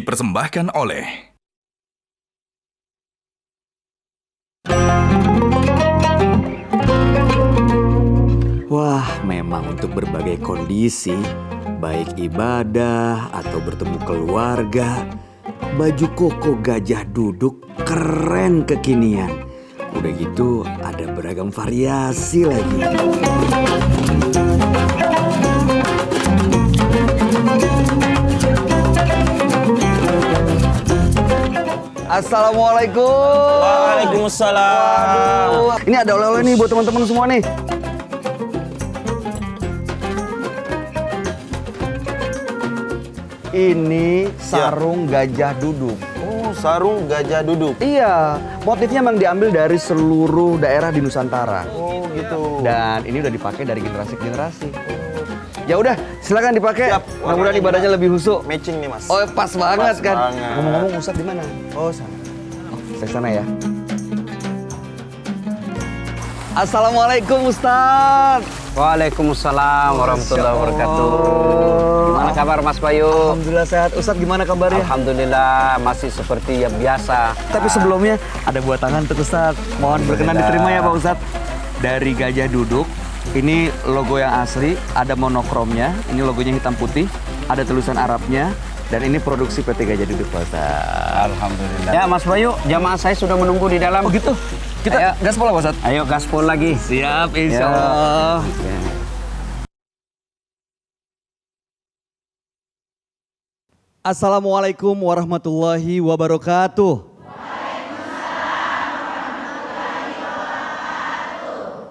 dipersembahkan oleh Wah, memang untuk berbagai kondisi, baik ibadah atau bertemu keluarga, baju koko gajah duduk keren kekinian. Udah gitu ada beragam variasi lagi. Assalamualaikum. Waalaikumsalam. Waduh, ini ada oleh-oleh nih buat teman-teman semua nih. Ini sarung gajah duduk. Oh, sarung gajah duduk. Iya, motifnya memang diambil dari seluruh daerah di Nusantara. Oh, gitu. Dan ini udah dipakai dari generasi ke generasi. Ya udah, silakan dipakai. Siap. Mudah-mudahan ibadahnya lebih husuk. Matching nih, Mas. Oh, pas banget Pas kan. banget. Ngomong-ngomong Ustadz di mana? Oh, sana. Oh, saya sana ya. Assalamualaikum Ustadz. Waalaikumsalam warahmatullahi wabarakatuh. Gimana kabar Mas Bayu? Alhamdulillah sehat. Ustadz gimana kabarnya? Alhamdulillah masih seperti yang biasa. Tapi sebelumnya ada buat tangan untuk Ustadz. Mohon berkenan diterima ya Pak Ustadz. Dari gajah duduk, ini logo yang asli, ada monokromnya. Ini logonya hitam putih, ada tulisan Arabnya. Dan ini produksi PT Gajah Duduk Pak Ustadz. Alhamdulillah. Ya Mas Bayu, jamaah saya sudah menunggu di dalam. Oh gitu? Kita Ayo. gaspol Pak Ustadz? Ayo gaspol lagi. Siap, insya Ya. Allah. Ya. Assalamualaikum warahmatullahi wabarakatuh.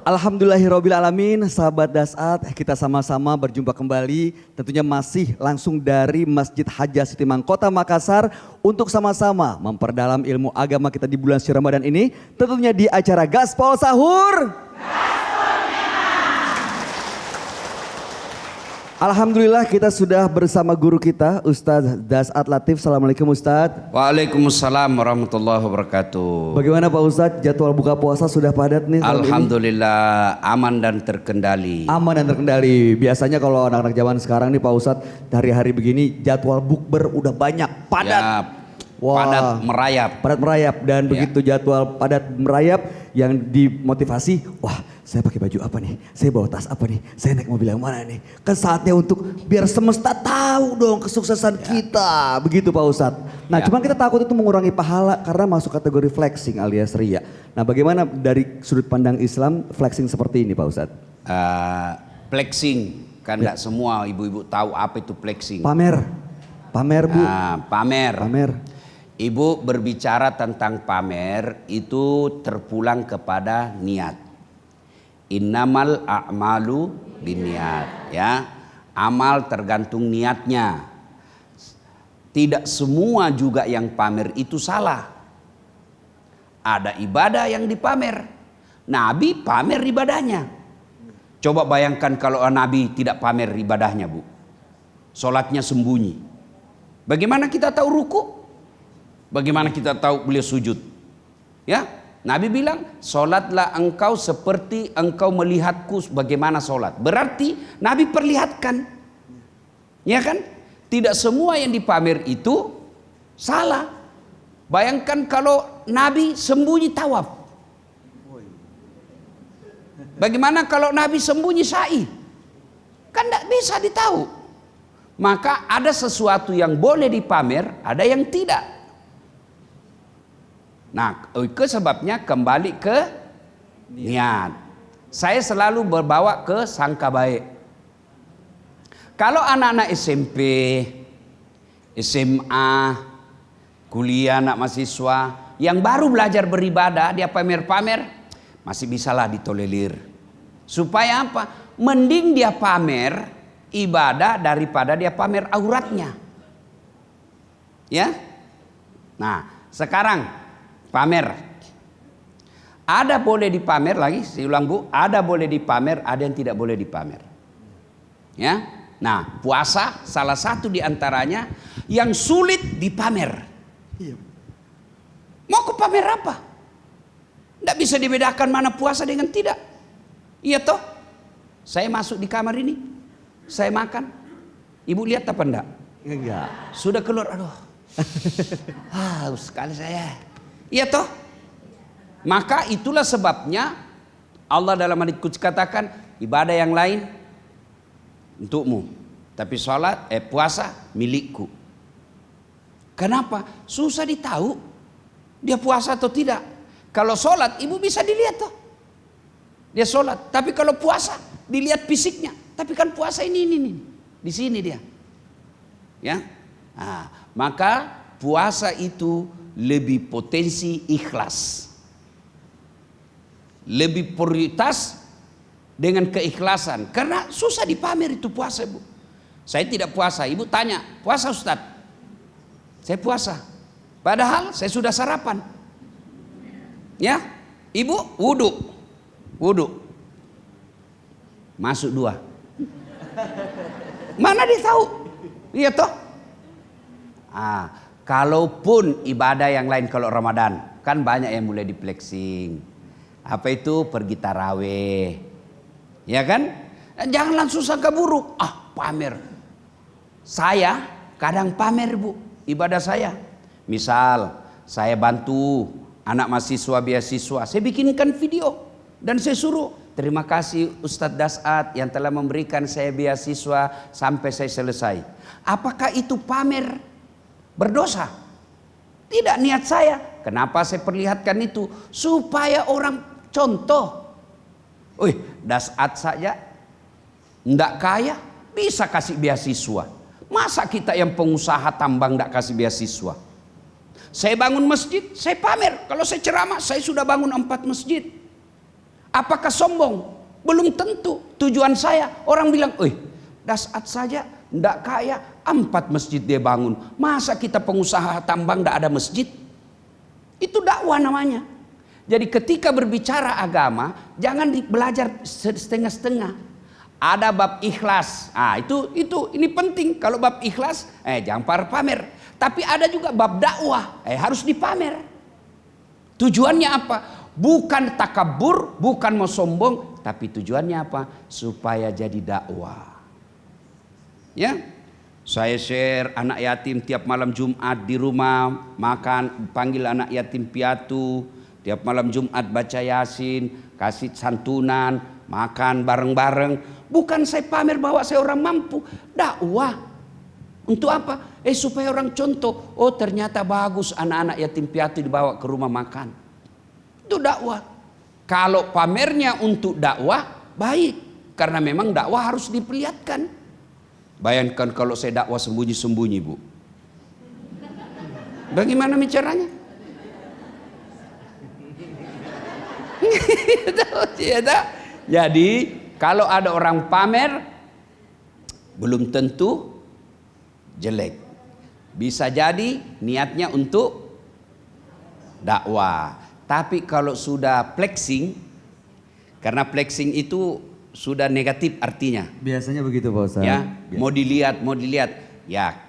Alhamdulillahirrabbilalamin, sahabat Dasat, kita sama-sama berjumpa kembali tentunya masih langsung dari Masjid Haja Sitimang Kota Makassar untuk sama-sama memperdalam ilmu agama kita di bulan suci Ramadan ini, tentunya di acara Gaspol Sahur. Alhamdulillah kita sudah bersama guru kita Ustadz Dasat Latif. Assalamualaikum Ustadz. Waalaikumsalam warahmatullahi wabarakatuh. Bagaimana Pak Ustadz, jadwal buka puasa sudah padat nih tahun ini? Alhamdulillah aman dan terkendali. Aman dan terkendali. Biasanya kalau anak-anak zaman sekarang nih Pak Ustadz, hari-hari begini jadwal bukber udah banyak, padat. Ya, Wah. padat merayap. Padat merayap dan begitu jadwal padat merayap yang dimotivasi, wah saya pakai baju apa nih, saya bawa tas apa nih, saya naik mobil yang mana nih. Kan saatnya untuk biar semesta tahu dong kesuksesan kita, begitu Pak Ustadz. Nah cuman kita takut itu mengurangi pahala karena masuk kategori flexing alias ria. Nah bagaimana dari sudut pandang Islam flexing seperti ini Pak Ustadz? Flexing, kan nggak semua ibu-ibu tahu apa itu flexing. Pamer, pamer Bu. Pamer. Pamer. Ibu berbicara tentang pamer itu terpulang kepada niat. Innamal a'malu binniat, ya. Amal tergantung niatnya. Tidak semua juga yang pamer itu salah. Ada ibadah yang dipamer. Nabi pamer ibadahnya. Coba bayangkan kalau Nabi tidak pamer ibadahnya, Bu. Sholatnya sembunyi. Bagaimana kita tahu ruku? Bagaimana kita tahu beliau sujud? Ya, Nabi bilang, sholatlah engkau seperti engkau melihatku bagaimana sholat. Berarti Nabi perlihatkan. Ya kan? Tidak semua yang dipamer itu salah. Bayangkan kalau Nabi sembunyi tawaf. Bagaimana kalau Nabi sembunyi sa'i? Kan tidak bisa ditahu. Maka ada sesuatu yang boleh dipamer, ada yang tidak. Nah, itu sebabnya kembali ke niat. Saya selalu berbawa ke sangka baik. Kalau anak-anak SMP, SMA, kuliah, anak mahasiswa yang baru belajar beribadah, dia pamer-pamer, masih bisalah ditolerir. Supaya apa? Mending dia pamer ibadah daripada dia pamer auratnya. Ya? Nah, sekarang pamer. Ada boleh dipamer lagi, saya ulang Bu, ada boleh dipamer, ada yang tidak boleh dipamer. Ya. Nah, puasa salah satu di antaranya yang sulit dipamer. Iya. Mau ke pamer apa? Tidak bisa dibedakan mana puasa dengan tidak. Iya toh? Saya masuk di kamar ini, saya makan. Ibu lihat apa enggak? Enggak. Sudah keluar, aduh. Haus sekali saya. Iya toh? Maka itulah sebabnya Allah dalam hadits qudsi katakan ibadah yang lain untukmu, tapi puasa milikku. Kenapa? Susah ditahu dia puasa atau tidak. Kalau sholat ibu bisa dilihat toh. Dia sholat, tapi kalau puasa dilihat fisiknya. Tapi kan puasa ini. Di sini dia. Ya. Nah, maka puasa itu lebih potensi ikhlas. Lebih prioritas dengan keikhlasan. Karena susah dipamer itu puasa, Bu. Saya tidak puasa, ibu tanya, puasa Ustadz? Saya puasa. Padahal saya sudah sarapan. Ya, ibu wudhu. Masuk 2. Mana dia tahu? Iya toh? Kalaupun ibadah yang lain kalau Ramadan, kan banyak yang mulai di flexing. Apa itu? Pergi taraweh. Ya kan? Jangan langsung sangka buruk. Pamer. Saya kadang pamer, Bu, ibadah saya. Misal saya bantu anak mahasiswa beasiswa, saya bikinkan video dan saya suruh, terima kasih Ustadz Dasat yang telah memberikan saya beasiswa sampai saya selesai. Apakah itu pamer berdosa? Tidak, niat saya. Kenapa saya perlihatkan itu? Supaya orang contoh. Dasat saja ndak kaya bisa kasih beasiswa. Masa kita yang pengusaha tambang ndak kasih beasiswa? Saya bangun masjid, saya pamer. Kalau saya ceramah, saya sudah bangun 4 masjid. Apakah sombong? Belum tentu. Tujuan saya, orang bilang, Dasat saja ndak kaya, 4 masjid dia bangun. Masa kita pengusaha tambang ndak ada masjid? Itu dakwah namanya. Jadi ketika berbicara agama, jangan belajar setengah-setengah. Ada bab ikhlas. Ini penting. Kalau bab ikhlas, jangan pamer. Tapi ada juga bab dakwah, harus dipamer. Tujuannya apa? Bukan takabur, bukan mau sombong, tapi tujuannya apa? Supaya jadi dakwah. Ya, saya share anak yatim tiap malam Jumat di rumah makan, panggil anak yatim piatu, tiap malam Jumat baca Yasin, kasih santunan, makan bareng-bareng. Bukan saya pamer bahwa saya orang mampu, dakwah. Untuk apa? Supaya orang contoh, ternyata bagus anak-anak yatim piatu dibawa ke rumah makan. Itu dakwah. Kalau pamernya untuk dakwah, baik. Karena memang dakwah harus diperlihatkan. Bayangkan kalau saya dakwah sembunyi-sembunyi, Bu. Bagaimana caranya? Jadi kalau ada orang pamer, belum tentu jelek. Bisa jadi niatnya untuk dakwah. Tapi kalau sudah flexing, karena flexing itu sudah negatif artinya. Biasanya begitu Pak Ustaz. Ya, mau dilihat. Ya,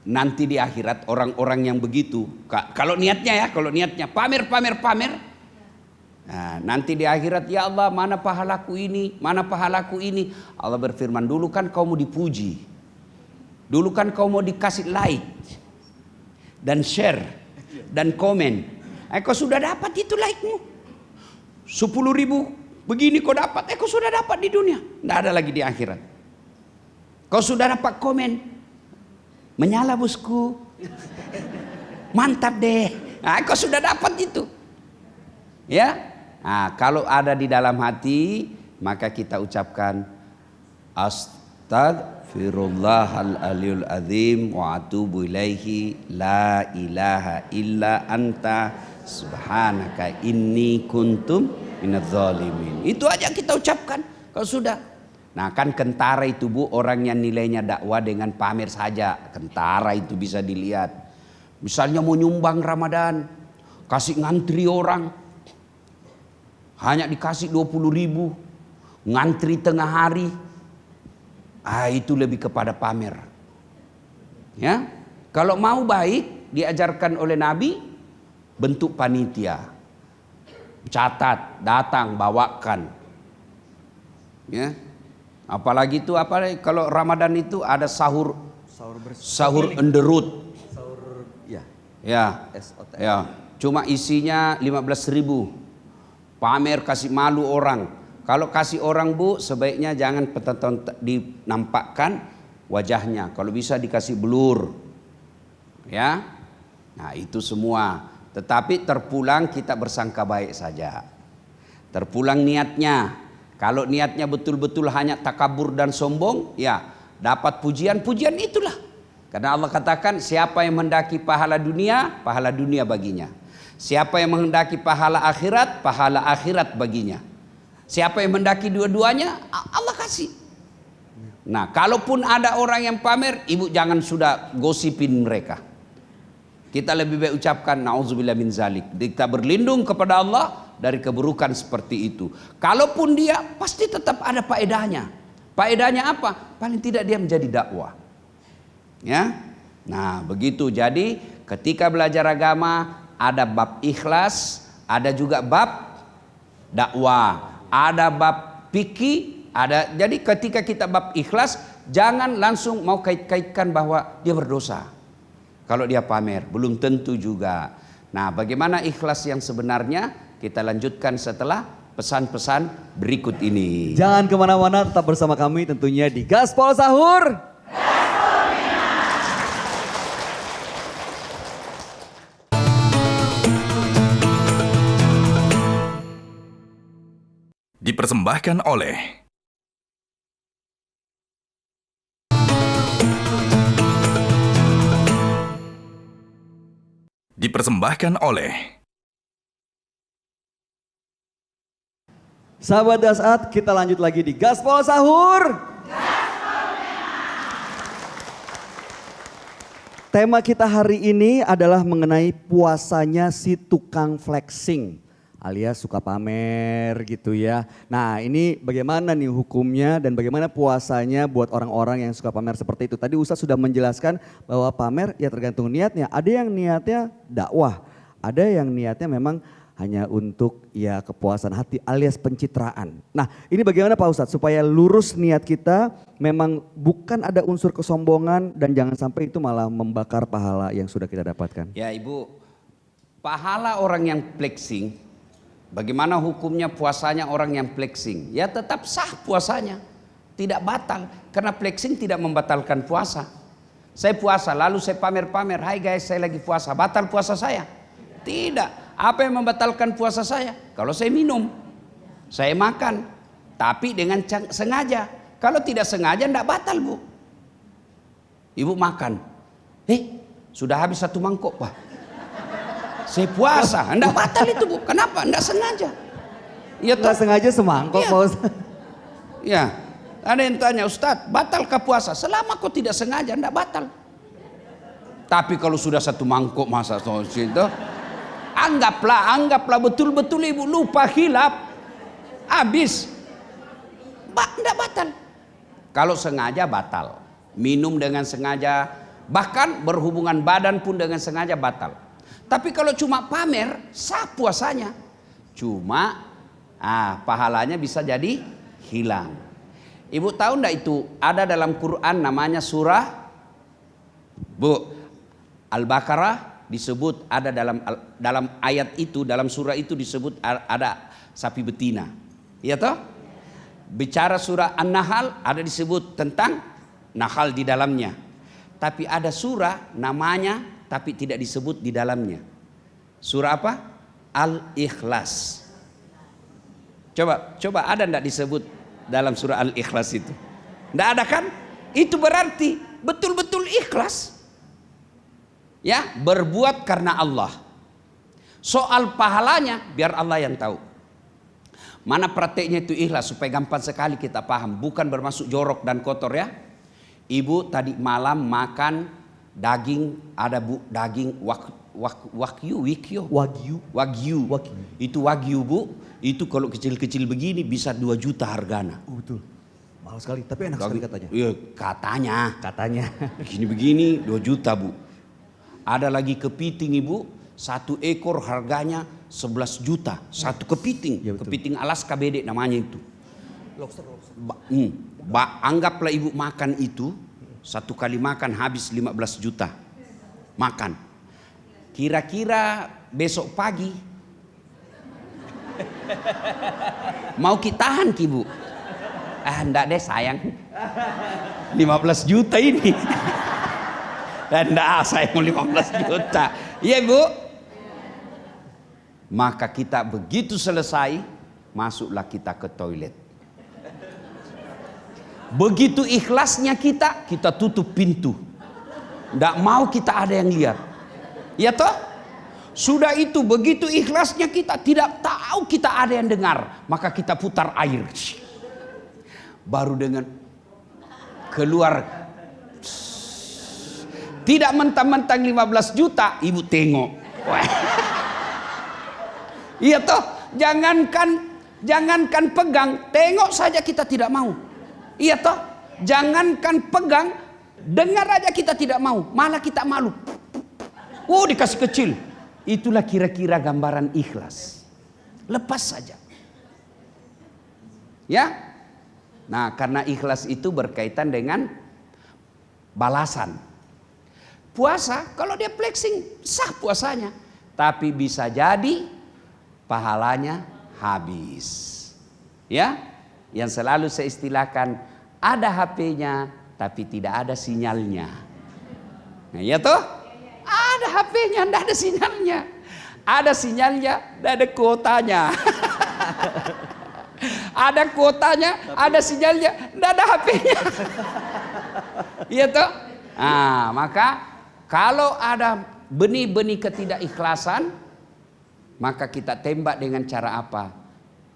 nanti di akhirat orang-orang yang begitu, kalau niatnya pamer. Nah, nanti di akhirat, ya Allah, mana pahalaku ini? Allah berfirman, dulu kan kau mau dipuji. Dulu kan kau mau dikasih like dan share dan komen. Kau sudah dapat itu like-mu. 10.000 begini kau dapat. Kau sudah dapat di dunia. Tidak ada lagi di akhirat. Kau sudah dapat komen. Menyala bosku. Mantap deh. Kau sudah dapat itu. Ya. Kalau ada di dalam hati, maka kita ucapkan Astaghfirullahal aliyul azim wa atubu ilaihi la ilaha illa anta subhanaka inni kuntum minadz zalimin. Itu aja kita ucapkan. Kalau sudah. Nah, kan kentara itu, Bu, orang yang nilainya dakwah dengan pamer saja. Kentara itu bisa dilihat. Misalnya mau nyumbang Ramadan, kasih ngantri orang. Hanya dikasih 20.000, ngantri tengah hari. Itu lebih kepada pamer. Ya, kalau mau baik diajarkan oleh Nabi, bentuk panitia, catat, datang, bawakan. Ya, apalagi kalau Ramadan itu ada sahur Sahur enderut. Ya. Ya. SOTM. Ya. Cuma isinya 15.000. Pamer kasih malu orang. Kalau kasih orang Bu, sebaiknya jangan dinampakkan wajahnya. Kalau bisa dikasih blur. Ya. Nah, itu semua. Tetapi terpulang kita bersangka baik saja. Terpulang niatnya. Kalau niatnya betul-betul hanya takabur dan sombong, ya dapat pujian-pujian itulah. Karena Allah katakan siapa yang mendaki pahala dunia baginya. Siapa yang menghendaki pahala akhirat baginya. Siapa yang mendaki dua-duanya, Allah kasih. Nah, kalaupun ada orang yang pamer, ibu jangan sudah gosipin mereka. Kita lebih baik ucapkan na'udzubillah min zalik. Kita berlindung kepada Allah dari keburukan seperti itu. Kalaupun dia pasti tetap ada faedahnya. Faedahnya apa? Paling tidak dia menjadi dakwah. Ya. Nah, begitu. Jadi ketika belajar agama ada bab ikhlas, ada juga bab dakwah, ada bab fikih, ada. Jadi ketika kita bab ikhlas jangan langsung mau kait-kaitkan bahwa dia berdosa. Kalau dia pamer, belum tentu juga. Nah, bagaimana ikhlas yang sebenarnya? Kita lanjutkan setelah pesan-pesan berikut ini. Jangan kemana-mana, tetap bersama kami tentunya di Gaspol Sahur. Dipersembahkan oleh Sahabat Dasat, kita lanjut lagi di Gaspol Sahur. Tema kita hari ini adalah mengenai puasanya si tukang flexing alias suka pamer gitu ya. Nah, ini bagaimana nih hukumnya dan bagaimana puasanya buat orang-orang yang suka pamer seperti itu. Tadi Ustaz sudah menjelaskan bahwa pamer ya tergantung niatnya. Ada yang niatnya dakwah, ada yang niatnya memang hanya untuk ya kepuasan hati alias pencitraan. Nah, ini bagaimana Pak Ustadz supaya lurus niat kita, memang bukan ada unsur kesombongan dan jangan sampai itu malah membakar pahala yang sudah kita dapatkan. Ya Ibu, pahala orang yang flexing, bagaimana hukumnya puasanya orang yang flexing? Ya tetap sah puasanya, tidak batal karena flexing tidak membatalkan puasa. Saya puasa lalu saya pamer-pamer, hai guys saya lagi puasa, batal puasa saya? Tidak. Apa yang membatalkan puasa saya? Kalau saya minum, saya makan, tapi dengan sengaja. Kalau tidak sengaja tidak batal Bu. Ibu makan, sudah habis 1 mangkok Pak. Saya puasa, tidak batal itu Bu. Kenapa? Tidak sengaja. Ya Nggak sengaja semangkok ya. Pak Ustadz. Ya, ada yang tanya Ustadz, batalkah puasa? Selama kau tidak sengaja tidak batal. Tapi kalau sudah 1 mangkok masa itu, anggaplah betul-betul ibu lupa hilap, habis, tidak batal. Kalau sengaja batal, minum dengan sengaja, bahkan berhubungan badan pun dengan sengaja batal. Tapi kalau cuma pamer, sah puasanya. Cuma, pahalanya bisa jadi hilang. Ibu tahu enggak itu ada dalam Quran namanya surah Al-Baqarah. Disebut ada dalam ayat itu, dalam surah itu disebut ada sapi betina. Iya toh? Bicara surah An-Nahl ada disebut tentang nahal di dalamnya. Tapi ada surah namanya tapi tidak disebut di dalamnya. Surah apa? Al-Ikhlas. Coba ada enggak disebut dalam surah Al-Ikhlas itu? Enggak ada kan? Itu berarti betul-betul ikhlas. Ya, berbuat karena Allah. Soal pahalanya biar Allah yang tahu. Mana prakteknya itu ikhlas supaya gampang sekali kita paham, bukan bermaksud jorok dan kotor ya. Ibu tadi malam makan daging, ada Bu, daging wagyu. Itu wagyu Bu, itu kalau kecil-kecil begini bisa 2 juta harganya. Betul. Mahal sekali, tapi enak sekali katanya. Iya, katanya. Begini 2 juta Bu. Ada lagi kepiting Ibu, 1 ekor harganya 11 juta. 1 kepiting, ya, kepiting Alaska bede namanya itu. Lobster. Anggaplah Ibu makan itu Satu kali makan habis 15 juta. Makan. Kira-kira besok pagi mau kita tahan Ki Bu? Enggak deh sayang. 15 juta ini. Enggak, saya mau 15 juta. Iya Bu. Maka kita begitu selesai, masuklah kita ke toilet. Begitu ikhlasnya kita tutup pintu. Enggak mau kita ada yang lihat. Ya toh? Sudah itu begitu ikhlasnya kita, tidak tahu kita ada yang dengar, maka kita putar air. Baru dengan keluar, tidak mentang-mentang 15 juta, ibu tengok. Iya toh, jangankan pegang, tengok saja kita tidak mau. Iya toh, jangankan pegang, dengar aja kita tidak mau, malah kita malu. Dikasih kecil. Itulah kira-kira gambaran ikhlas. Lepas saja. Ya. Nah, karena ikhlas itu berkaitan dengan balasan. Puasa, kalau dia flexing, sah puasanya. Tapi bisa jadi pahalanya habis. Ya, yang selalu saya istilahkan, ada HP-nya tapi tidak ada sinyalnya. Nah, ya toh? Ada HP-nya, tidak ada sinyalnya. Ada sinyalnya, tidak ada kuotanya. Ada kuotanya, ada sinyalnya, tidak ada HP-nya. Iya toh? Nah, maka kalau ada benih-benih ketidakikhlasan, maka kita tembak dengan cara apa?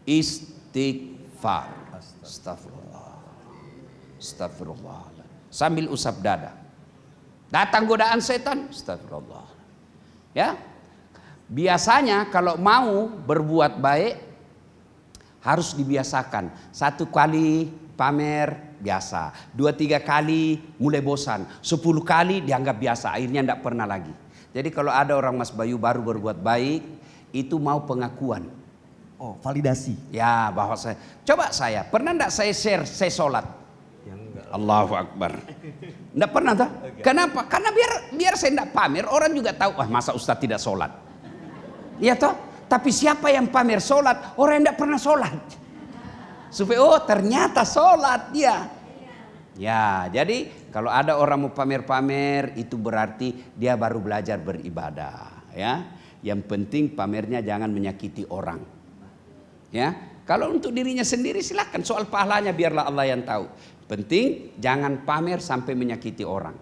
Istighfar. Astagfirullah. Astagfirullah. Sambil usap dada. Datang godaan setan, astagfirullah. Ya. Biasanya kalau mau berbuat baik harus dibiasakan. 1 kali pamer biasa, 2-3 kali mulai bosan, 10 kali dianggap biasa, akhirnya tidak pernah lagi. Jadi kalau ada orang Mas Bayu baru berbuat baik, itu mau pengakuan. Oh, validasi. Ya, bahwa saya pernah tidak saya share saya sholat? Allahu Akbar. Tidak pernah tak? Kenapa? Karena biar saya tidak pamer, orang juga tahu, masa Ustadz tidak sholat. Iya toh? Tapi siapa yang pamer sholat? Orang yang tidak pernah sholat. Supaya ternyata sholat dia. Ya, jadi kalau ada orang mau pamer-pamer, itu berarti dia baru belajar beribadah. Ya, yang penting pamernya jangan menyakiti orang. Ya, kalau untuk dirinya sendiri silakan, soal pahalanya biarlah Allah yang tahu. Penting jangan pamer sampai menyakiti orang.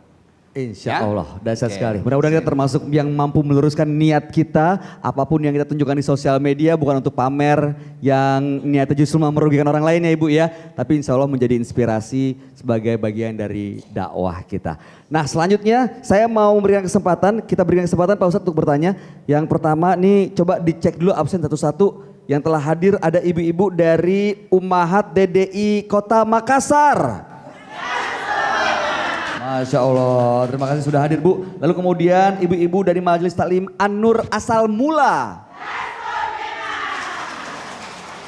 Insya Ya? Allah, dahsyat Oke. sekali. Mudah-mudahan kita termasuk yang mampu meluruskan niat kita, apapun yang kita tunjukkan di sosial media, bukan untuk pamer yang niatnya justru merugikan orang lain ya Ibu ya. Tapi insya Allah menjadi inspirasi sebagai bagian dari dakwah kita. Nah selanjutnya saya mau memberikan kesempatan, kita berikan kesempatan Pak Ustadz untuk bertanya. Yang pertama nih coba dicek dulu absen satu-satu. Yang telah hadir ada ibu-ibu dari Ummahat DDI Kota Makassar. Masya Allah, terima kasih sudah hadir Bu. Lalu kemudian ibu-ibu dari Majelis Taklim An-Nur Asal Mula.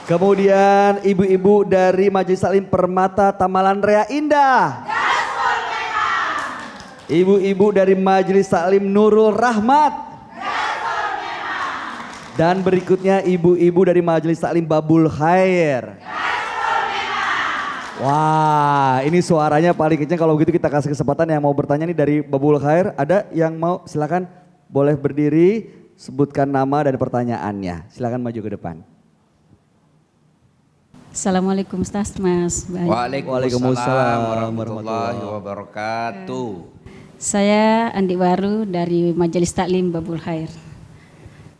Kemudian ibu-ibu dari Majelis Taklim Permata Tamalan Rea Indah. Ibu-ibu dari Majelis Taklim Nurul Rahmat. Dan berikutnya ibu-ibu dari Majelis Taklim Babul Khair. Wah, ini suaranya paling kencang. Kalau begitu kita kasih kesempatan yang mau bertanya nih dari Babul Khair. Ada yang mau? Silakan boleh berdiri, sebutkan nama dan pertanyaannya. Silakan maju ke depan. Assalamualaikum Ustaz Mas Bayu. Waalaikumsalam warahmatullahi wabarakatuh. Saya Andi Baru dari Majelis Taklim Babul Khair.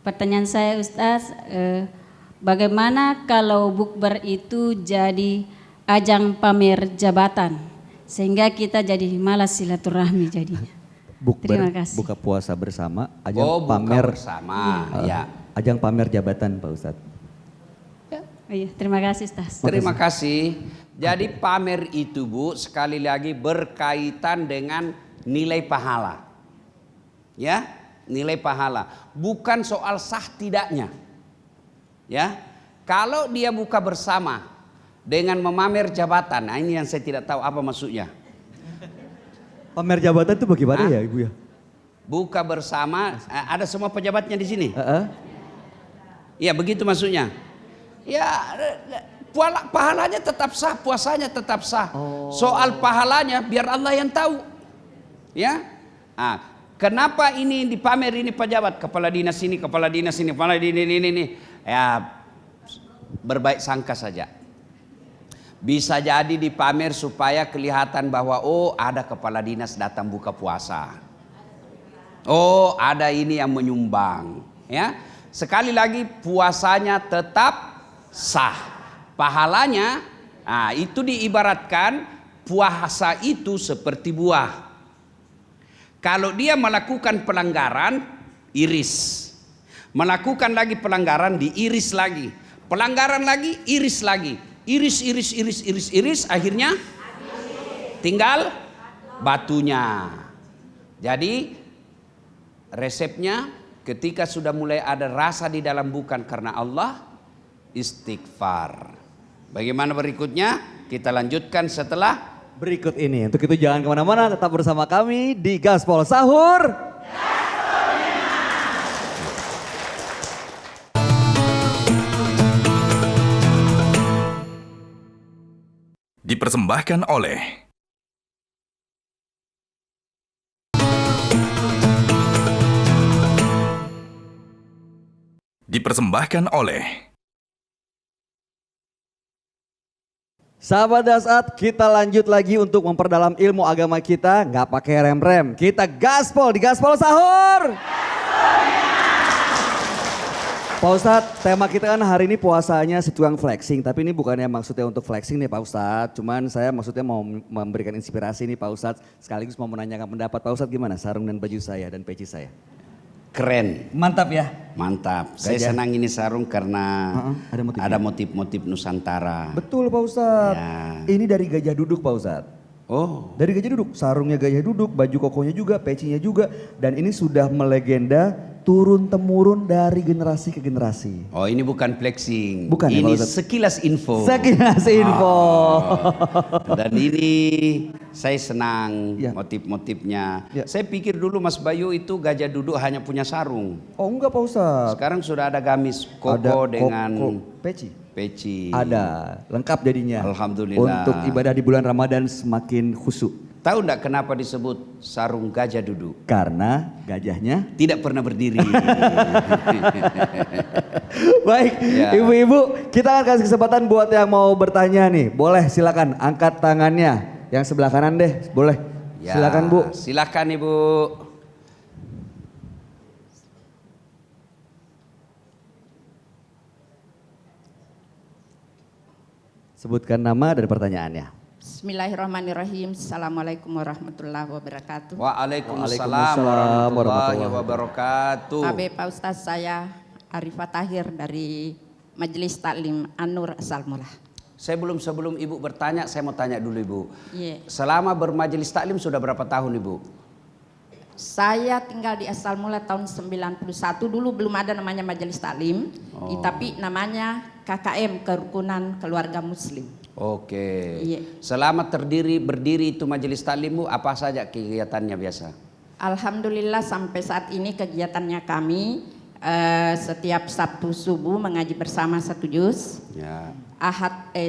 Pertanyaan saya Ustaz, bagaimana kalau bukber itu jadi ajang pamer jabatan sehingga kita jadi malas silaturahmi jadinya? Terima Bukber, kasih. buka puasa bersama, ajang Buka pamer bersama. Ya. ajang pamer jabatan Pak Ustadz. Iya, terima kasih Ustaz. Terima kasih. Jadi pamer itu Bu sekali lagi berkaitan dengan nilai pahala. Ya, nilai pahala. Bukan soal sah tidaknya. Ya, kalau dia buka bersama dengan memamer jabatan, nah ini yang saya tidak tahu apa maksudnya. Pamer jabatan tuh bagaimana ya Ibu ya? Buka bersama, ada semua pejabatnya di sini. Heeh. Ya begitu maksudnya. Ya pahalanya tetap sah, puasanya tetap sah. Soal pahalanya biar Allah yang tahu. Ya. Kenapa ini dipamer ini pejabat, kepala dinas ini, kepala dinas ini, kepala ini. Ya berbaik sangka saja. Bisa jadi dipamer supaya kelihatan bahwa oh ada kepala dinas datang buka puasa. Oh ada ini yang menyumbang. Ya. Sekali lagi puasanya tetap sah. Pahalanya, itu diibaratkan puasa itu seperti buah. Kalau dia melakukan pelanggaran, iris. Melakukan lagi pelanggaran, diiris lagi. Pelanggaran lagi, iris lagi. Iris, akhirnya tinggal batunya. Jadi resepnya ketika sudah mulai ada rasa di dalam bukan karena Allah, istighfar. Bagaimana berikutnya? Kita lanjutkan setelah Berikut ini. Untuk itu jangan kemana-mana, tetap bersama kami di Gaspol Sahur. Dipersembahkan oleh Sahabat Dasat, kita lanjut lagi untuk memperdalam ilmu agama kita. Nggak pakai rem-rem, kita gaspol di Gaspol Sahur. Pak Ustadz, tema kita kan hari ini puasanya si tukang flexing. Tapi ini bukannya maksudnya untuk flexing nih Pak Ustadz. Cuman saya maksudnya mau memberikan inspirasi nih Pak Ustadz. Sekaligus mau menanyakan pendapat Pak Ustadz gimana sarung dan baju saya dan peci saya. keren. Mantap ya? Mantap. Saya senang ini sarung karena ada ada motif-motif Nusantara. Betul Pak Ustadz. Ya. Ini dari gajah duduk Pak Ustadz. Oh, Dari gajah duduk, sarungnya gajah duduk, baju kokonya juga, pecinya juga. Dan ini sudah melegenda turun-temurun dari generasi ke generasi. oh ini bukan flexing. Bukan ya, ini Pak Ustadz? sekilas info. Sekilas info. Dan ini saya senang Ya. motif-motifnya. Ya. Saya pikir dulu Mas Bayu itu gajah duduk hanya punya sarung. Oh enggak Pak Ustadz. Sekarang sudah ada gamis koko Ada dengan peci. peci. Ada, lengkap jadinya. Alhamdulillah. Untuk ibadah di bulan Ramadan semakin khusyuk. Tahu enggak kenapa disebut sarung gajah duduk? Karena gajahnya. Tidak pernah berdiri. Baik, Ya. ibu-ibu, kita akan kasih kesempatan buat yang mau bertanya nih. Boleh silakan angkat tangannya. Yang sebelah kanan deh, boleh. Ya, Silakan Bu. Silakan Ibu. Sebutkan nama dan pertanyaannya. Bismillahirrahmanirrahim. Assalamualaikum warahmatullahi wabarakatuh. Waalaikumsalam warahmatullahi wabarakatuh. Abe Pak Ustaz, saya Arifah Tahir dari Majelis Taklim An-Nur Asal Mula. Sebelum Ibu bertanya, saya mau tanya dulu Ibu. Iya. Selama bermajelis taklim sudah berapa tahun Ibu? Saya tinggal di Asal Mula tahun 91. Dulu belum ada namanya Majelis Taklim, tapi namanya KKM, Kerukunan Keluarga Muslim. Oke. Iya. Selama berdiri itu majelis taklimmu, apa saja kegiatannya biasa? Alhamdulillah sampai saat ini kegiatannya kami setiap Sabtu subuh mengaji bersama 1 juz. Ya.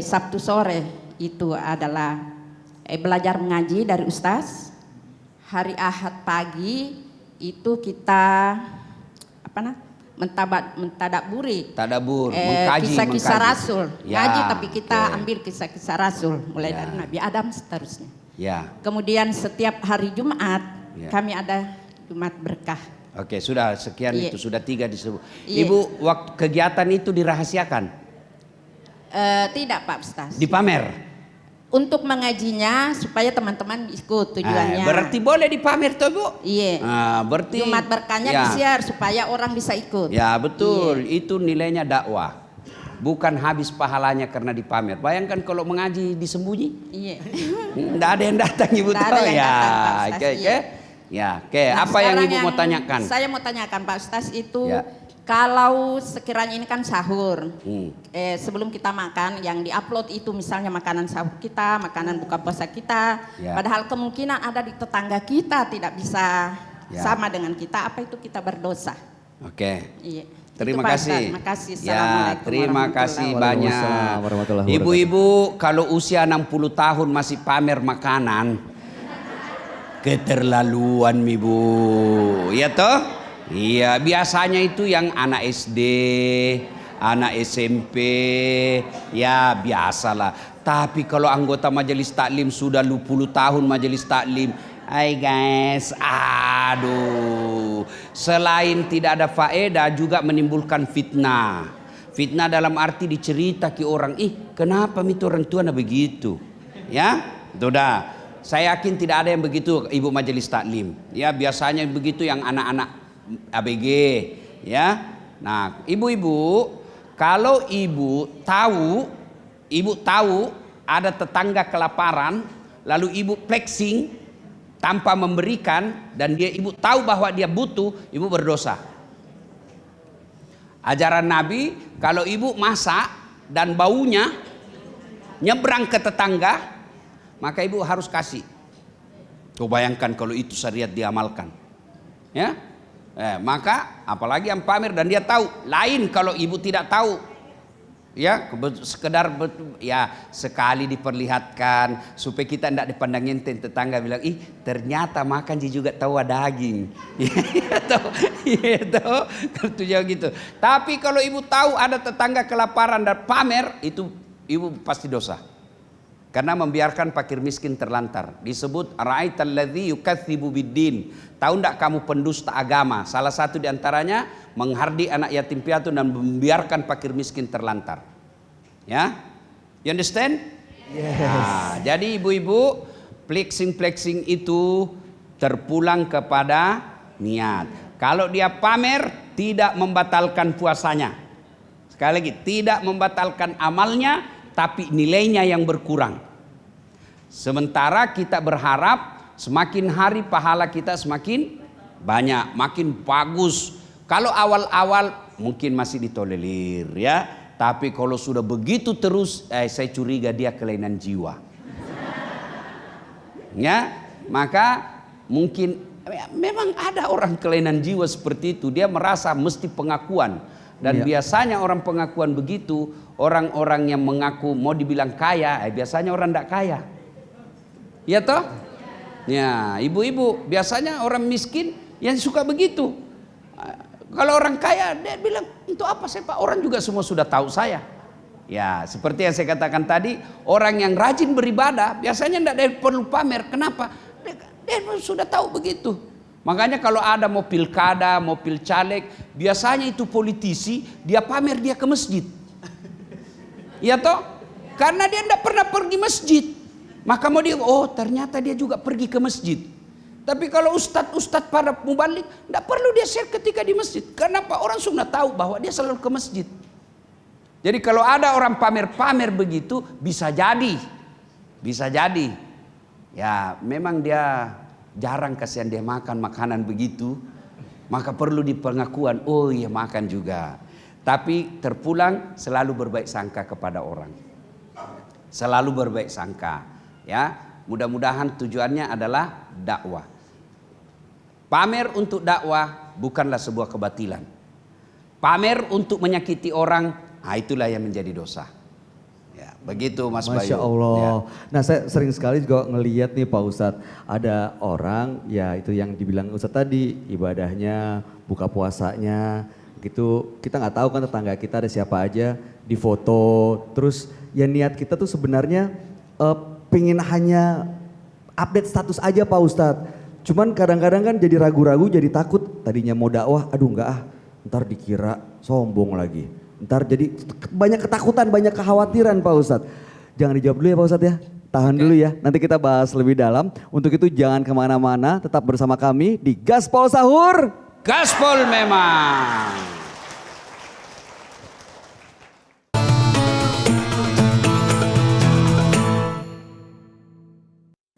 Sabtu sore itu adalah belajar mengaji dari Ustaz. Hari Ahad pagi itu kita mentadaburi Tadabur, mengkaji. kisah-kisah Rasul. Ya, Ngaji tapi kita oke. ambil kisah-kisah Rasul mulai Ya. dari Nabi Adam seterusnya. Ya. Kemudian setiap hari Jumat Ya. kami ada Jumat berkah. Oke, sudah sekian Iya. itu, sudah 3 disebut. Iya. Ibu, waktu kegiatan itu dirahasiakan? Tidak Pak Ustaz. Dipamer? Untuk mengajinya supaya teman-teman ikut tujuannya. Berarti boleh dipamer tuh Bu? Iya. Berarti Jumat berkahnya ya. disiar supaya orang bisa ikut. Ya betul, Iya. itu nilainya dakwah. Bukan habis pahalanya karena dipamer. Bayangkan kalau mengaji disembunyi. Iya. Nggak ada yang datang Ibu Nggak tahu ada yang ya. datang, Pak Ustaz, Oke, iya. Ya, oke. Nah, Apa yang sekarang Ibu mau tanyakan? Saya mau tanyakan Pak Ustaz itu Ya. Kalau sekiranya ini kan sahur, sebelum kita makan yang diupload itu misalnya makanan sahur kita, makanan buka puasa kita, Ya. padahal kemungkinan ada di tetangga kita tidak bisa Ya. sama dengan kita, apa itu kita berdosa? Oke. Iya. Terima Itu, Pak kasih. Ustadz. Terima kasih. Ya, Assalamualaikum terima kasih warahmatullahi banyak. Waalaikumsalam warahmatullahi wabarakatuh. Ibu-ibu kalau usia 60 tahun masih pamer makanan, keterlaluan ibu. Ya toh? Iya, biasanya itu yang anak SD, anak SMP, ya biasalah. Tapi kalau anggota majelis taklim sudah 20 tahun majelis taklim, hai guys, aduh, selain tidak ada faedah juga menimbulkan fitnah. Fitnah dalam arti dicerita ke orang, kenapa itu orang tua begitu? Ya, sudah. Saya yakin tidak ada yang begitu ibu majelis taklim. Ya, biasanya begitu yang anak-anak ABG, ya. Nah, ibu-ibu, kalau ibu tahu ada tetangga kelaparan, lalu ibu flexing tanpa memberikan dan ibu tahu bahwa dia butuh, ibu berdosa. Ajaran Nabi, kalau ibu masak dan baunya nyebrang ke tetangga, maka ibu harus kasih. Kau bayangkan kalau itu syariat diamalkan, ya. Maka apalagi yang pamer dan dia tahu. Lain kalau ibu tidak tahu, ya sekedar ya sekali diperlihatkan supaya kita tidak dipandang enten, tetangga bilang ternyata makan dia juga tahu ada daging. Itu gitu. Tapi kalau ibu tahu ada tetangga kelaparan dan pamer, itu ibu pasti dosa. Karena membiarkan fakir miskin terlantar. Disebut ra'aital ladzi yukadzibu biddin. Tahu enggak kamu pendusta agama? Salah satu di antaranya menghardi anak yatim piatu dan membiarkan fakir miskin terlantar. Ya? You understand? Yes. Nah, jadi ibu-ibu, flexing itu terpulang kepada niat. Kalau dia pamer tidak membatalkan puasanya. Sekali lagi, tidak membatalkan amalnya, tapi nilainya yang berkurang. Sementara kita berharap semakin hari pahala kita semakin banyak, makin bagus. Kalau awal-awal mungkin masih ditolerir, ya. Tapi kalau sudah begitu terus, saya curiga dia kelainan jiwa. Ya, maka mungkin memang ada orang kelainan jiwa seperti itu. Dia merasa mesti pengakuan. Dan biasanya orang pengakuan begitu, orang-orang yang mengaku mau dibilang kaya, biasanya orang tidak kaya. Ya toh? Ya, ibu-ibu, biasanya orang miskin yang suka begitu. Kalau orang kaya, dia bilang, untuk apa saya Pak? Orang juga semua sudah tahu saya. Ya, seperti yang saya katakan tadi, orang yang rajin beribadah, biasanya tidak perlu pamer. Kenapa? Dia sudah tahu begitu. Makanya kalau ada mau pilkada, mau pilcaleg, biasanya itu politisi, dia pamer dia ke masjid. Iya toh? Karena dia tidak pernah pergi masjid. Maka mau dia, ternyata dia juga pergi ke masjid. Tapi kalau ustadz pada mubalik, tidak perlu dia share ketika di masjid. Kenapa? Orang sudah tahu bahwa dia selalu ke masjid. Jadi kalau ada orang pamer-pamer begitu, bisa jadi. Bisa jadi. Ya memang dia jarang kasihan dia makan makanan begitu, maka perlu di pengakuan, iya makan juga. Tapi terpulang selalu berbaik sangka kepada orang, selalu berbaik sangka, ya. Mudah-mudahan tujuannya adalah dakwah. Pamer untuk dakwah bukanlah sebuah kebatilan. Pamer untuk menyakiti orang, itulah yang menjadi dosa. Begitu Mas Bayu. Masya Allah. Ya. Nah saya sering sekali juga ngelihat nih Pak Ustadz. Ada orang ya itu yang dibilang Ustadz tadi. Ibadahnya, buka puasanya gitu. Kita nggak tahu kan tetangga kita ada siapa aja. Di foto. Terus ya niat kita tuh sebenarnya pengen hanya update status aja Pak Ustadz. Cuman kadang-kadang kan jadi ragu-ragu, jadi takut. Tadinya mau dakwah, aduh enggak ntar dikira sombong lagi. Ntar jadi banyak ketakutan, banyak kekhawatiran Pak Ustadz. Jangan dijawab dulu ya Pak Ustadz ya. Tahan dulu ya, nanti kita bahas lebih dalam. Untuk itu jangan kemana-mana, tetap bersama kami di Gaspol Sahur. Gaspol memang.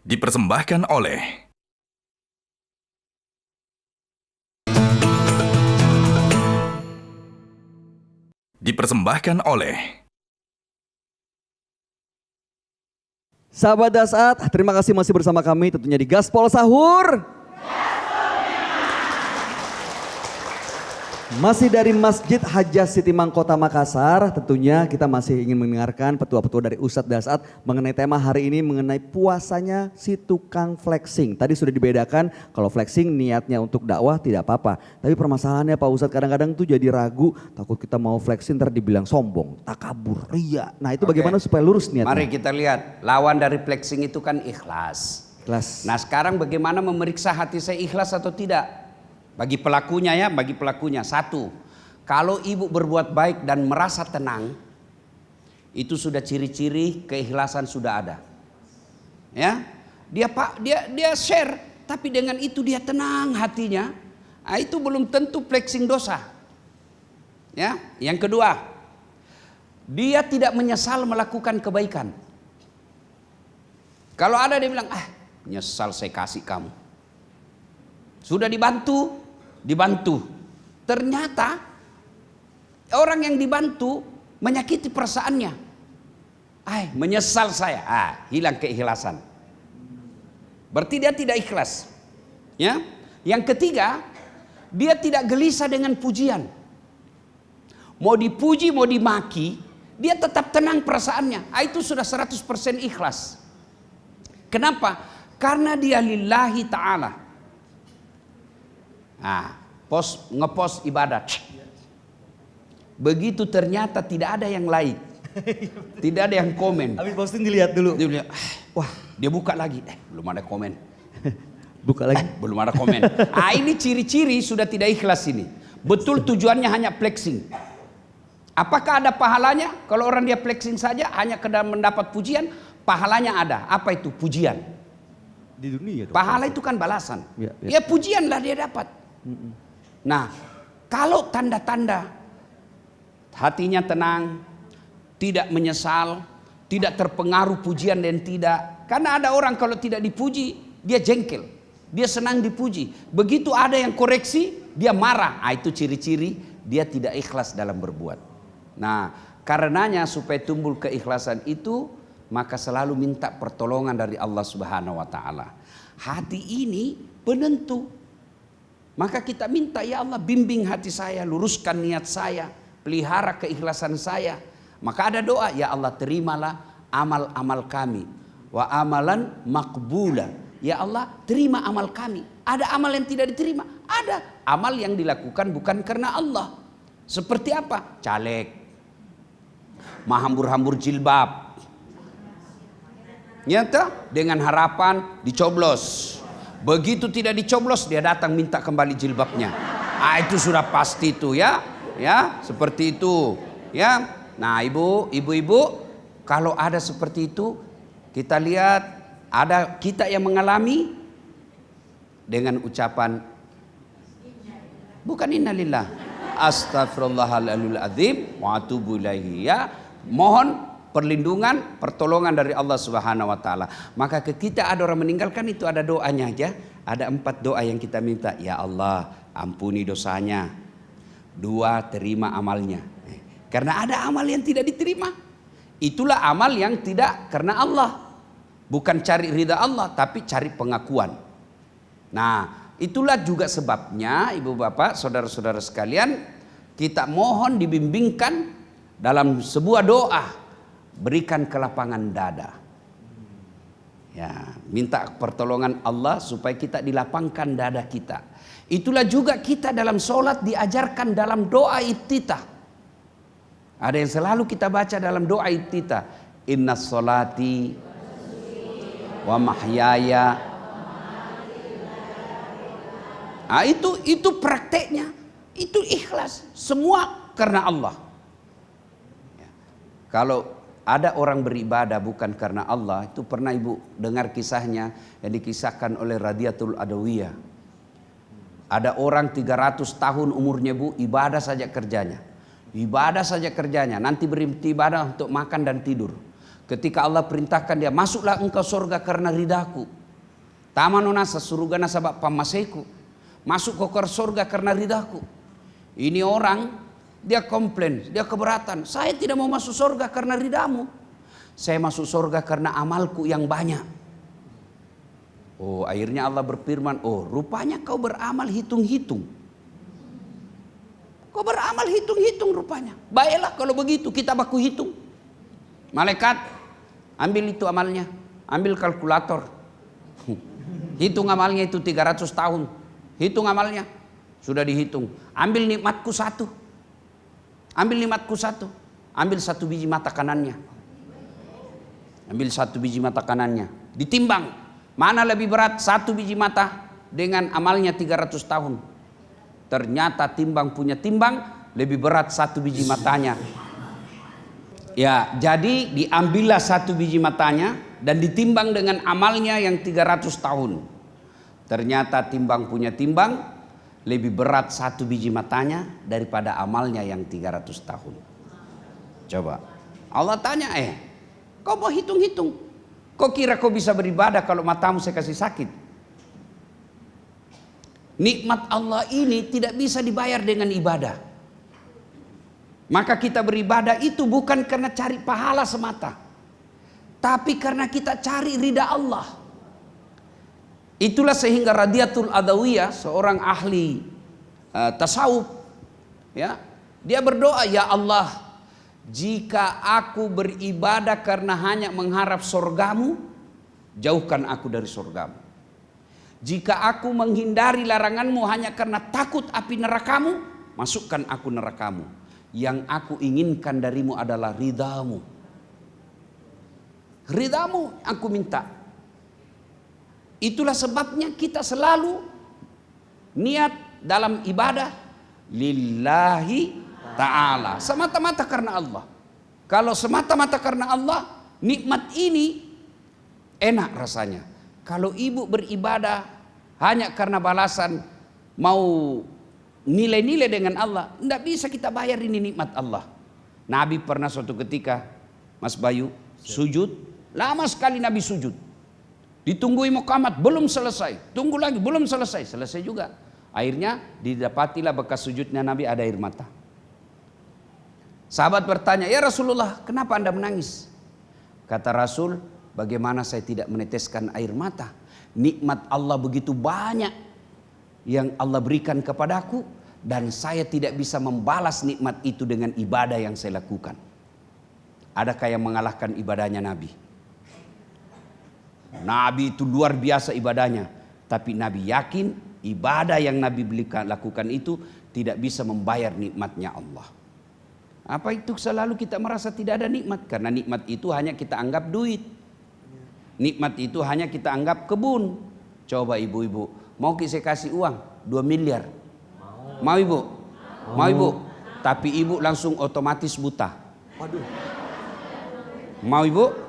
Dipersembahkan oleh Dipersembahkan oleh Sahabat Dasat, terima kasih masih bersama kami tentunya di Gaspol Sahur. Masih dari Masjid Hajjah Siti Mangkota Makassar, tentunya kita masih ingin mendengarkan petua-petua dari Ustadz Dasat mengenai tema hari ini mengenai puasanya si tukang flexing. Tadi sudah dibedakan kalau flexing niatnya untuk dakwah tidak apa-apa. Tapi permasalahannya Pak Ustadz kadang-kadang tuh jadi ragu, takut kita mau flexing ntar dibilang sombong, takabur, ria. Nah itu bagaimana supaya lurus niatnya? Mari kita lihat, lawan dari flexing itu kan ikhlas. Ikhlas. Nah sekarang bagaimana memeriksa hati saya ikhlas atau tidak? Bagi pelakunya ya, bagi pelakunya. Satu, kalau ibu berbuat baik dan merasa tenang, itu sudah ciri-ciri keikhlasan sudah ada. Ya, dia share, tapi dengan itu dia tenang hatinya. Nah, itu belum tentu flexing dosa. Ya, yang kedua, dia tidak menyesal melakukan kebaikan. Kalau ada dia bilang, menyesal saya kasih kamu. Sudah dibantu. Ternyata orang yang dibantu menyakiti perasaannya. Menyesal saya. Hilang keikhlasan. Berarti dia tidak ikhlas. Ya. Yang ketiga, dia tidak gelisah dengan pujian. Mau dipuji, mau dimaki, dia tetap tenang perasaannya. Itu sudah 100% ikhlas. Kenapa? Karena dia lillahi ta'ala. Ngepost ibadat. Begitu ternyata tidak ada yang like. Tidak ada yang komen. Habis posting dilihat dulu. Dia bilang, dia buka lagi. Belum ada komen. Buka lagi. Belum ada komen. Ini ciri-ciri sudah tidak ikhlas ini. Betul tujuannya hanya flexing. Apakah ada pahalanya? Kalau orang dia flexing saja hanya kedar mendapat pujian, pahalanya ada. Apa itu? Pujian. Di dunia. Pahala itu kan balasan. Ya. Ya pujianlah dia dapat. Nah, kalau tanda-tanda hatinya tenang, tidak menyesal, tidak terpengaruh pujian dan tidak. Karena ada orang kalau tidak dipuji, dia jengkel. Dia senang dipuji. Begitu ada yang koreksi, dia marah. Itu ciri-ciri dia tidak ikhlas dalam berbuat. Nah, karenanya supaya tumbuh keikhlasan itu, maka selalu minta pertolongan dari Allah Subhanahu wa taala. Hati ini penentu. Maka kita minta, ya Allah bimbing hati saya, luruskan niat saya, pelihara keikhlasan saya. Maka ada doa, ya Allah terimalah amal-amal kami. Wa amalan makbula. Ya Allah terima amal kami. Ada amal yang tidak diterima? Ada. Amal yang dilakukan bukan karena Allah. Seperti apa? Caleg. Mahambur-hambur jilbab. Nyata dengan harapan dicoblos. Begitu tidak dicoblos dia datang minta kembali jilbabnya. Itu sudah pasti itu ya. Ya, seperti itu. Ya. Nah, ibu-ibu kalau ada seperti itu kita lihat ada kita yang mengalami dengan ucapan bukan innalillah. Astaghfirullahaladzim azim wa atubu ilaihi ya. Mohon perlindungan, pertolongan dari Allah Subhanahu wa taala. Maka kita ada orang meninggalkan itu ada doanya aja. Ada 4 doa yang kita minta. Ya Allah, ampuni dosanya. 2, terima amalnya. Karena ada amal yang tidak diterima. Itulah amal yang tidak karena Allah. Bukan cari ridha Allah, tapi cari pengakuan. Nah, itulah juga sebabnya ibu bapak, saudara-saudara sekalian, kita mohon dibimbingkan dalam sebuah doa. Berikan kelapangan dada. Ya, minta pertolongan Allah supaya kita dilapangkan dada kita. Itulah juga kita dalam sholat diajarkan dalam doa iftitah. Ada yang selalu kita baca dalam doa iftitah. Inna sholati wa mahyaya. Itu prakteknya. Itu ikhlas. Semua karena Allah. Ya. Kalau ada orang beribadah bukan karena Allah, itu pernah ibu dengar kisahnya yang dikisahkan oleh Radiatul Adawiyah. Ada orang 300 tahun umurnya bu, ibadah saja kerjanya. Ibadah saja kerjanya, nanti berhenti ibadah untuk makan dan tidur. Ketika Allah perintahkan dia, masuklah engkau surga karena ridhaku. Tamanunasa surugana sabab pamaseku. Masuk ke surga karena ridhaku. Ini orang Dia komplain, dia keberatan. Saya tidak mau masuk surga karena ridamu. Saya masuk surga karena amalku yang banyak. Oh, akhirnya Allah berfirman, oh rupanya kau beramal hitung-hitung. Kau beramal hitung-hitung rupanya. Baiklah kalau begitu kita baku hitung. Malaikat, ambil itu amalnya. Ambil kalkulator. Hitung amalnya itu 300 tahun. Hitung amalnya. Sudah dihitung. Ambil nikmatku satu. Ambil nikmatku satu. Ambil 1 biji mata kanannya. Ambil 1 biji mata kanannya. Ditimbang. Mana lebih berat 1 biji mata dengan amalnya 300 tahun. Ternyata timbang punya timbang lebih berat 1 biji matanya. Ya, jadi diambillah 1 biji matanya dan ditimbang dengan amalnya yang 300 tahun. Ternyata timbang punya timbang lebih berat 1 biji matanya daripada amalnya yang 300 tahun. Coba. Allah tanya, kau mau hitung-hitung? Kau kira kau bisa beribadah kalau matamu saya kasih sakit? Nikmat Allah ini tidak bisa dibayar dengan ibadah. Maka kita beribadah itu bukan karena cari pahala semata, tapi karena kita cari ridha Allah. Itulah sehingga Radiyatul Adawiyah, seorang ahli tasawuf, ya, dia berdoa, ya Allah, jika aku beribadah karena hanya mengharap surgamu, jauhkan aku dari surgamu. Jika aku menghindari laranganmu hanya karena takut api nerakamu, masukkan aku nerakamu. Yang aku inginkan darimu adalah ridhamu. Ridhamu aku minta. Itulah sebabnya kita selalu niat dalam ibadah lillahi ta'ala, semata-mata karena Allah. Kalau semata-mata karena Allah, nikmat ini enak rasanya. Kalau ibu beribadah hanya karena balasan mau nilai-nilai dengan Allah, tidak bisa kita bayar ini nikmat Allah. Nabi pernah suatu ketika, Mas Bayu, sujud, lama sekali Nabi sujud. Ditunggui muqamat, belum selesai. Tunggu lagi, belum selesai. Selesai juga. Akhirnya didapatilah bekas sujudnya Nabi ada air mata. Sahabat bertanya, ya Rasulullah, kenapa Anda menangis? Kata Rasul, bagaimana saya tidak meneteskan air mata? Nikmat Allah begitu banyak yang Allah berikan kepadaku, dan saya tidak bisa membalas nikmat itu dengan ibadah yang saya lakukan. Adakah yang mengalahkan ibadahnya Nabi? Nabi itu luar biasa ibadahnya, tapi Nabi yakin ibadah yang Nabi lakukan itu tidak bisa membayar nikmatnya Allah. Apa itu selalu kita merasa tidak ada nikmat? Karena nikmat itu hanya kita anggap duit. Nikmat itu hanya kita anggap kebun. Coba ibu-ibu, mau saya kasih uang 2 miliar? Mau ibu? Mau ibu? Tapi ibu langsung otomatis buta. Mau ibu?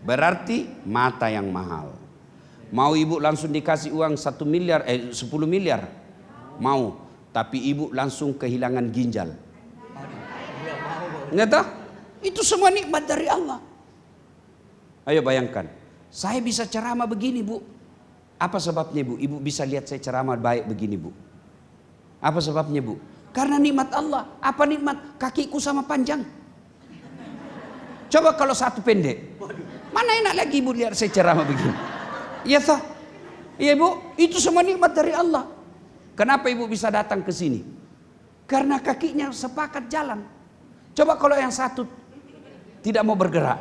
Berarti mata yang mahal. Mau ibu langsung dikasih uang 1 miliar, 10 miliar? Mau. Tapi ibu langsung kehilangan ginjal. Enggak tahu? Itu semua nikmat dari Allah. Ayo bayangkan, saya bisa ceramah begini bu. Apa sebabnya bu? Ibu bisa lihat saya ceramah baik begini bu. Apa sebabnya bu? Karena nikmat Allah. Apa nikmat? Kakiku sama panjang. Coba kalau satu pendek. Mana enak lagi ibu lihat saya ceramah begini. Iya toh? Iya bu, itu semua nikmat dari Allah. Kenapa ibu bisa datang ke sini? Karena kakinya sepakat jalan. Coba kalau yang satu tidak mau bergerak.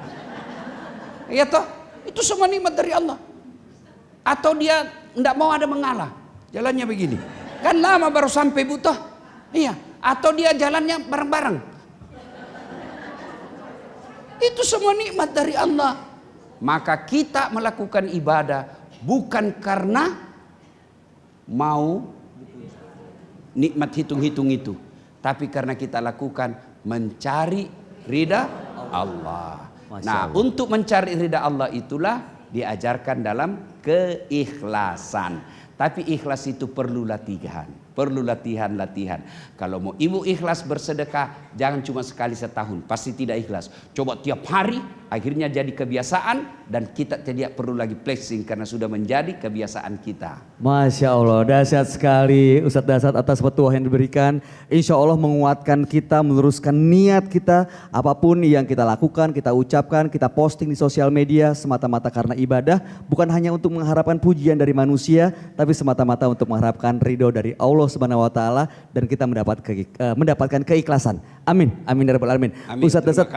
Iya toh? Itu semua nikmat dari Allah. Atau dia tidak mau ada mengalah. Jalannya begini. Kan lama baru sampai bu toh. Iya. Atau dia jalannya bareng-bareng. Itu semua nikmat dari Allah. Maka kita melakukan ibadah bukan karena mau nikmat hitung-hitung itu, tapi karena kita lakukan mencari ridha Allah. Nah, untuk mencari ridha Allah itulah diajarkan dalam keikhlasan. Tapi ikhlas itu perlu latihan. perlu latihan-latihan. Kalau mau ibu ikhlas bersedekah, jangan cuma sekali setahun, pasti tidak ikhlas. Coba tiap hari, akhirnya jadi kebiasaan dan kita tidak perlu lagi flexing karena sudah menjadi kebiasaan kita. Masya Allah, dahsyat sekali Ustadz Dasat atas petuah yang diberikan. Insya Allah menguatkan kita, meluruskan niat kita. Apapun yang kita lakukan, kita ucapkan, kita posting di sosial media semata-mata karena ibadah. Bukan hanya untuk mengharapkan pujian dari manusia, tapi semata-mata untuk mengharapkan ridho dari Allah Subhanahu wa Ta'ala, dan kita mendapatkan keikhlasan. Amin, amin ya rabbal alamin. Amin. Ustadz Dasat,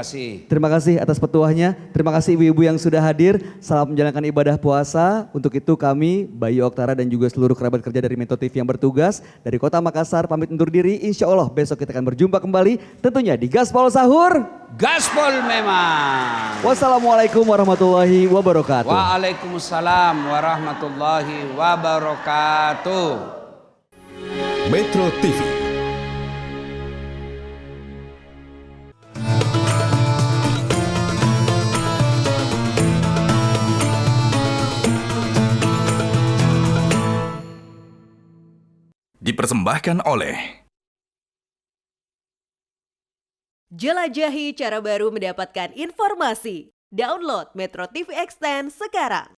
terima kasih atas petuahnya. Terima kasih ibu-ibu yang sudah hadir. Selamat menjalankan ibadah puasa. Untuk itu kami, Bayu Oktara dan juga seluruh kerabat kerja dari Metro TV yang bertugas dari Kota Makassar pamit undur diri. Insya Allah besok kita akan berjumpa kembali tentunya di Gaspol Sahur. Gaspol memang. Wassalamualaikum warahmatullahi wabarakatuh. Waalaikumsalam warahmatullahi wabarakatuh. Metro TV. Dipersembahkan oleh Jelajahi cara baru mendapatkan informasi. Download Metro TV Extend sekarang.